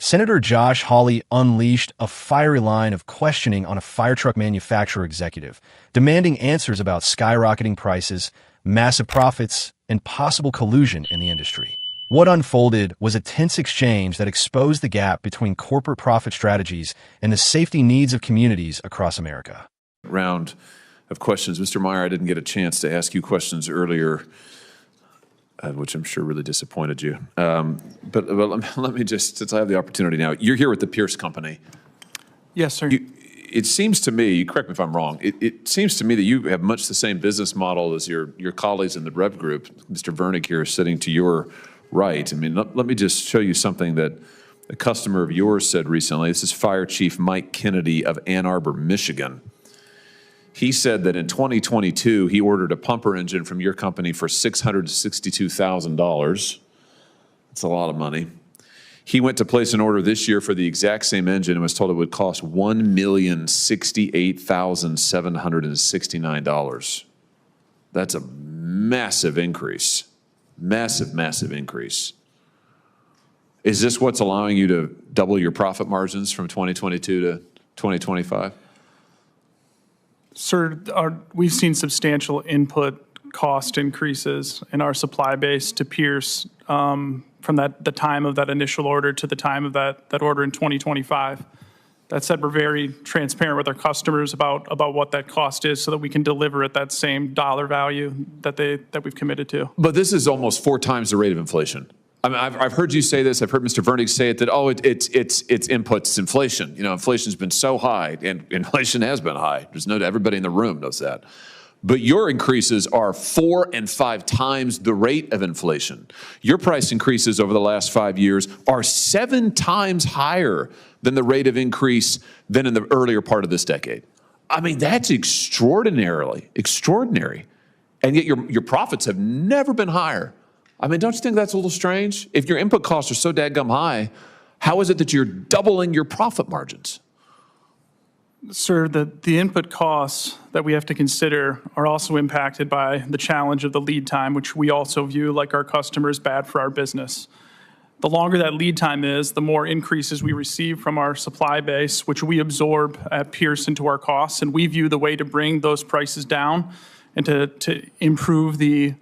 Senator Josh Hawley unleashed a fiery line of questioning on a Firetruck manufacturer executive, demanding answers about skyrocketing prices, massive profits, and possible collusion in the industry. What unfolded was a tense exchange that exposed the gap between corporate profit strategies and the safety needs of communities across America. Round of questions. Mr. Meyer, I didn't get a chance to ask you questions earlier, which I'm sure really disappointed you. But let me just, since I have the opportunity now, you're here with the Pierce Company. Yes, sir. It seems to me, correct me if I'm wrong, it seems to me that you have much the same business model as your colleagues in the Rev Group. Mr. Vernig here is sitting to your right. I mean, let me just show you something that a customer of yours said recently. This is Fire Chief Mike Kennedy of Ann Arbor, Michigan. He said that in 2022, he ordered a pumper engine from your company for $662,000. That's a lot of money. He went to place an order this year for the exact same engine and was told it would cost $1,068,769. That's a massive increase. Massive, massive increase. Is this what's allowing you to double your profit margins from 2022 to 2025? Sir, we've seen substantial input cost increases in our supply base to Pierce from the time of that initial order to the time of that order in 2025. That said, we're very transparent with our customers about what that cost is so that we can deliver at that same dollar value that we've committed to. But this is almost 4 times the rate of inflation. I mean, I've heard you say this. I've heard Mr. Vernig say it, that, it's inputs, inflation. You know, inflation's been so high, and inflation has been high. There's everybody in the room knows that. But your increases are 4 and 5 times the rate of inflation. Your price increases over the last 5 years are 7 times higher than the rate of increase than in the earlier part of this decade. I mean, that's extraordinary. And yet your profits have never been higher. I mean, don't you think that's a little strange? If your input costs are so dadgum high, how is it that you're doubling your profit margins? Sir, the input costs that we have to consider are also impacted by the challenge of the lead time, which we also view, like our customers, bad for our business. The longer that lead time is, the more increases we receive from our supply base, which we absorb at Pierce into our costs, and we view the way to bring those prices down and to improve the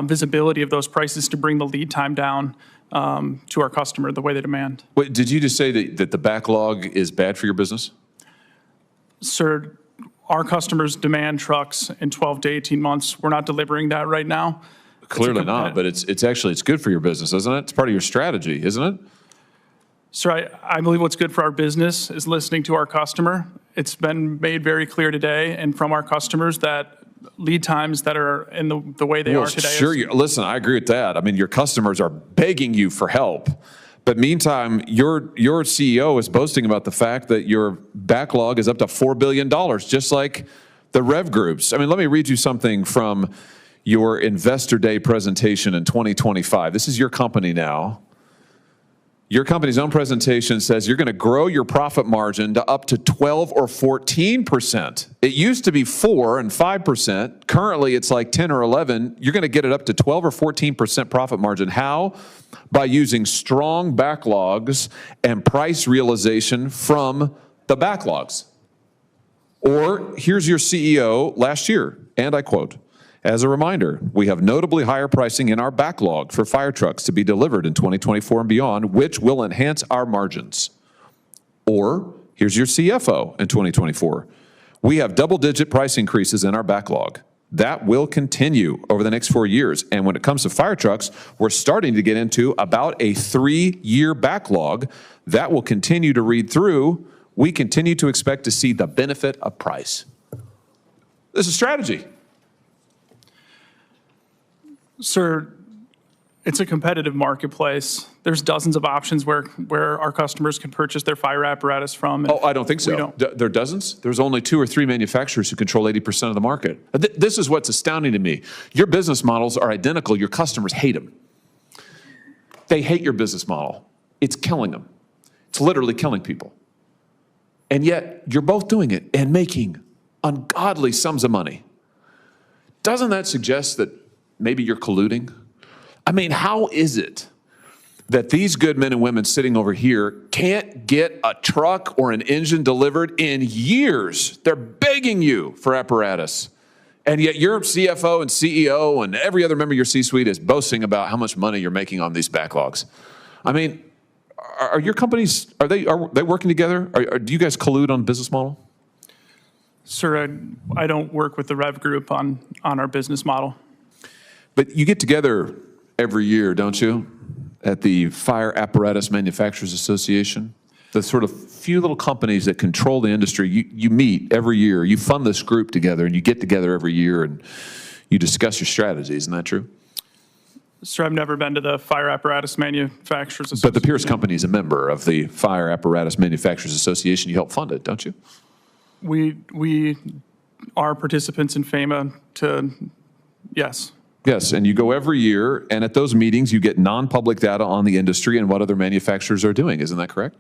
visibility of those prices to bring the lead time down to our customer the way they demand. Wait, did you just say that the backlog is bad for your business? Sir, our customers demand trucks in 12 to 18 months. We're not delivering that right now. Clearly not, but it's good for your business, isn't it? It's part of your strategy, isn't it? Sir, I believe what's good for our business is listening to our customer. It's been made very clear today and from our customers that lead times that are in the way they are today. Sure, listen, I agree with that. I mean, your customers are begging you for help. But meantime, your CEO is boasting about the fact that your backlog is up to $4 billion, just like the Rev Groups. I mean, let me read you something from your Investor Day presentation in 2025. This is your company now. Your company's own presentation says you're going to grow your profit margin to up to 12 or 14%. It used to be 4 and 5%. Currently, it's like 10 or 11. You're going to get it up to 12 or 14% profit margin. How? By using strong backlogs and price realization from the backlogs. Or here's your CEO last year, and I quote, "As a reminder, we have notably higher pricing in our backlog for fire trucks to be delivered in 2024 and beyond, which will enhance our margins." Or here's your CFO in 2024. "We have double-digit price increases in our backlog. That will continue over the next 4 years. And when it comes to fire trucks, we're starting to get into about a 3-year backlog that will continue to read through. We continue to expect to see the benefit of price." This is strategy. Sir, it's a competitive marketplace. There's dozens of options where our customers can purchase their fire apparatus from. Oh, I don't think so. There are dozens? There's only 2 or 3 manufacturers who control 80% of the market. This is what's astounding to me. Your business models are identical. Your customers hate them. They hate your business model. It's killing them. It's literally killing people. And yet, you're both doing it and making ungodly sums of money. Doesn't that suggest that maybe you're colluding? I mean, how is it that these good men and women sitting over here can't get a truck or an engine delivered in years. They're begging you for apparatus. And yet your CFO and CEO and every other member of your C-suite is boasting about how much money you're making on these backlogs. I mean, are your companies, are they working together? Do you guys collude on business model? Sir, I don't work with the Rev Group on our business model. But you get together every year, don't you, at the Fire Apparatus Manufacturers Association? The sort of few little companies that control the industry, you meet every year. You fund this group together, and you get together every year, and you discuss your strategies. Isn't that true? Sir, I've never been to the Fire Apparatus Manufacturers Association. But the Pierce Company is a member of the Fire Apparatus Manufacturers Association. You help fund it, don't you? We are participants in FAMA yes. Yes, and you go every year, and at those meetings, you get non-public data on the industry and what other manufacturers are doing. Isn't that correct?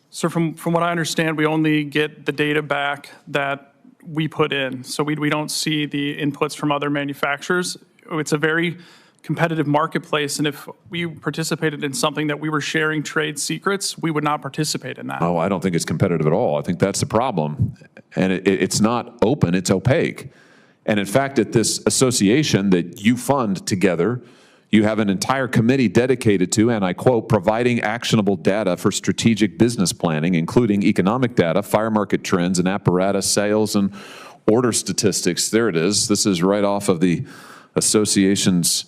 So from what I understand, we only get the data back that we put in. So we don't see the inputs from other manufacturers. It's a very competitive marketplace, and if we participated in something that we were sharing trade secrets, we would not participate in that. Oh, I don't think it's competitive at all. I think that's the problem. And it's not open, it's opaque. And in fact, at this association that you fund together, you have an entire committee dedicated to, and I quote, providing actionable data for strategic business planning, including economic data, fire market trends, and apparatus sales and order statistics. There it is. This is right off of the association's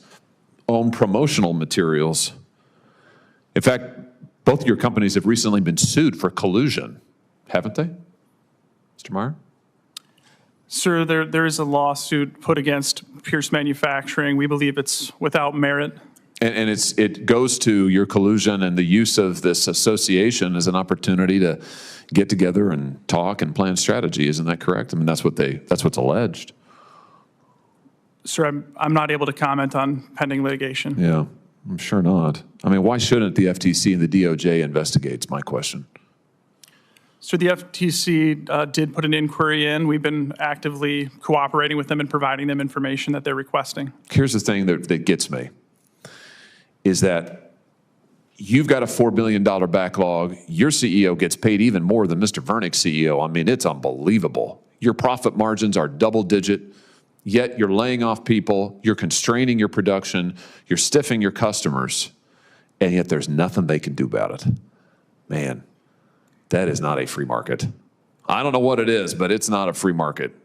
own promotional materials. In fact, both of your companies have recently been sued for collusion, haven't they, Mr. Meyer? Sir, there is a lawsuit put against Pierce Manufacturing. We believe it's without merit. And it goes to your collusion and the use of this association as an opportunity to get together and talk and plan strategy. Isn't that correct? I mean, that's what's alleged. Sir, I'm not able to comment on pending litigation. Yeah, I'm sure not. I mean, why shouldn't the FTC and the DOJ investigate? It's my question. So the FTC did put an inquiry in. We've been actively cooperating with them and providing them information that they're requesting. Here's the thing that gets me, is that you've got a $4 billion backlog. Your CEO gets paid even more than Mr. Vernick's CEO. I mean, it's unbelievable. Your profit margins are double digit, yet you're laying off people, you're constraining your production, you're stiffing your customers, and yet there's nothing they can do about it. Man. That is not a free market. I don't know what it is, but it's not a free market.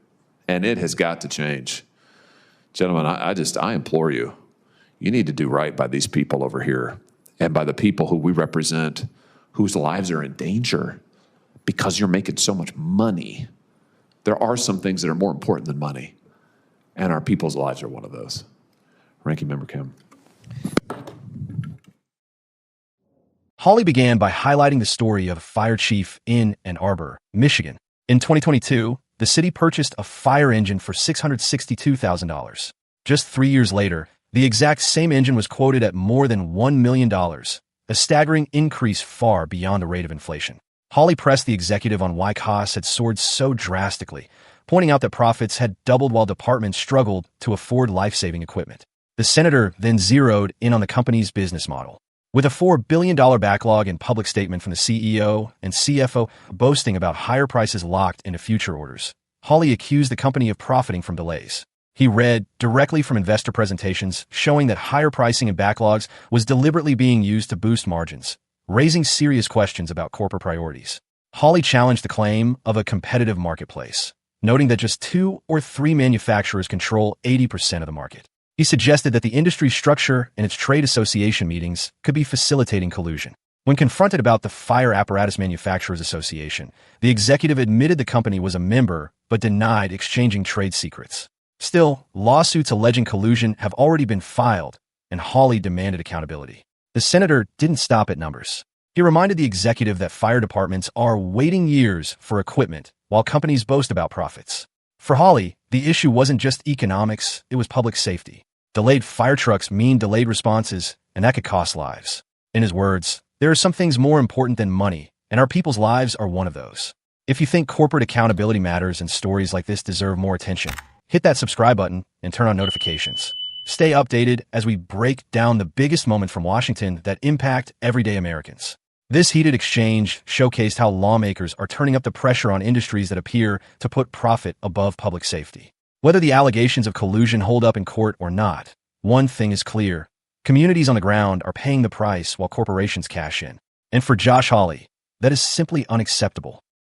And it has got to change. Gentlemen, I implore you, you need to do right by these people over here and by the people who we represent, whose lives are in danger because you're making so much money. There are some things that are more important than money, and our people's lives are one of those. Ranking Member Kim. Hawley began by highlighting the story of a fire chief in Ann Arbor, Michigan. In 2022, the city purchased a fire engine for $662,000. Just 3 years later, the exact same engine was quoted at more than $1 million, a staggering increase far beyond the rate of inflation. Hawley pressed the executive on why costs had soared so drastically, pointing out that profits had doubled while departments struggled to afford life-saving equipment. The senator then zeroed in on the company's business model. With a $4 billion backlog and public statement from the CEO and CFO boasting about higher prices locked into future orders, Hawley accused the company of profiting from delays. He read directly from investor presentations showing that higher pricing and backlogs was deliberately being used to boost margins, raising serious questions about corporate priorities. Hawley challenged the claim of a competitive marketplace, noting that just 2 or 3 manufacturers control 80% of the market. He suggested that the industry structure and its trade association meetings could be facilitating collusion. When confronted about the Fire Apparatus Manufacturers Association, the executive admitted the company was a member but denied exchanging trade secrets. Still, lawsuits alleging collusion have already been filed, and Hawley demanded accountability. The senator didn't stop at numbers. He reminded the executive that fire departments are waiting years for equipment while companies boast about profits. For Hawley, the issue wasn't just economics, it was public safety. Delayed fire trucks mean delayed responses, and that could cost lives. In his words, there are some things more important than money, and our people's lives are one of those. If you think corporate accountability matters and stories like this deserve more attention, hit that subscribe button and turn on notifications. Stay updated as we break down the biggest moments from Washington that impact everyday Americans. This heated exchange showcased how lawmakers are turning up the pressure on industries that appear to put profit above public safety. Whether the allegations of collusion hold up in court or not, one thing is clear. Communities on the ground are paying the price while corporations cash in. And for Josh Hawley, that is simply unacceptable.